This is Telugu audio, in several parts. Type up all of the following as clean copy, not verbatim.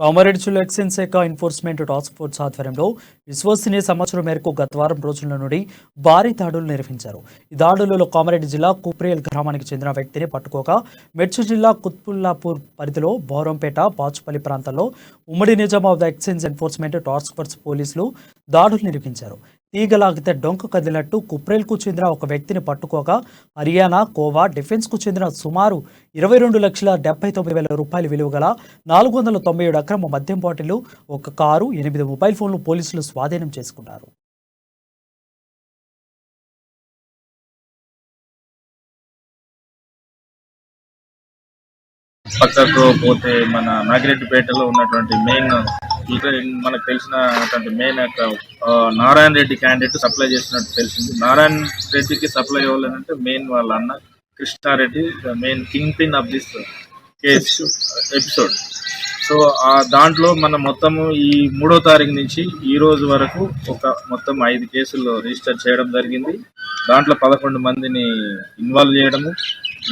కామారెడ్డి జిల్లా ఎక్సైజ్ శాఖ ఎన్ఫోర్స్మెంట్ టాస్క్ ఫోర్స్ ఆధ్వర్యంలో విశ్వసనీయ సమాచారం మేరకు గత వారం రోజుల నుండి భారీ దాడులు నిర్వహించారు. ఈ దాడులలో కామారెడ్డి జిల్లా కుప్రేల్ గ్రామానికి చెందిన వ్యక్తిని పట్టుకోగా, మెడ్చల్ జిల్లా కుత్బుల్లాపూర్ పరిధిలో బోరంపేట, బాచుపల్లి ప్రాంతాల్లో ఉమ్మడి Nizamabad excise enforcement task force పోలీసులు దాడులు నిర్వహించారు. తీగలాగితే డొంక కదిలినట్టు కుప్రేల్కు చెందిన ఒక వ్యక్తిని పట్టుకోగా, హర్యానా, గోవా డిఫెన్స్కు చెందిన సుమారు 22,79,000 రూపాయల విలువ గల 497 అక్రమ మద్యం బాటిళ్లు, ఒక కారు, 8 మొబైల్ ఫోన్లు పోలీసులు స్వాధీనం చేసుకున్నారు. పక్కకు పోతే మన నాగిరెడ్డిపేటలో ఉన్నటువంటి మెయిన్ మనకు తెలిసినటువంటి main Narayana Reddy candidate supply చేసినట్టు తెలిసింది. నారాయణ రెడ్డికి సప్లై అవ్వాలంటే మెయిన్ వాళ్ళ అన్న Krishna Reddy main kingpin of this case episode. So దాంట్లో మనం మొత్తము ఈ 3వ తారీఖు నుంచి ఈ రోజు వరకు మొత్తం 5 కేసులు రిజిస్టర్ చేయడం జరిగింది. దాంట్లో 11 మందిని ఇన్వాల్వ్ చేయడము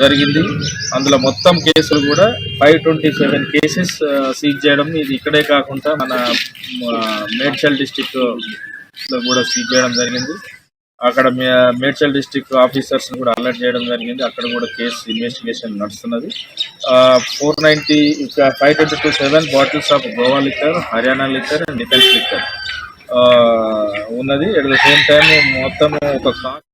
జరిగింది. అందులో మొత్తం కేసులు కూడా 527 కేసెస్ సీజ్ చేయడం. ఇది ఇక్కడే కాకుండా మన మేడ్చల్ డిస్టిక్ లో కూడా సీజ్ చేయడం జరిగింది. అక్కడ మేడ్చల్ డిస్టిక్ ఆఫీసర్స్ కూడా అలర్ట్ చేయడం జరిగింది. అక్కడ కూడా కేసు ఇన్వెస్టిగేషన్ నడుస్తున్నది. 527 bottles of Goa liquor, Haryana liquor and defence liquor ఉన్నది. అట్ ద సేమ్ టైం మొత్తం ఒక కార్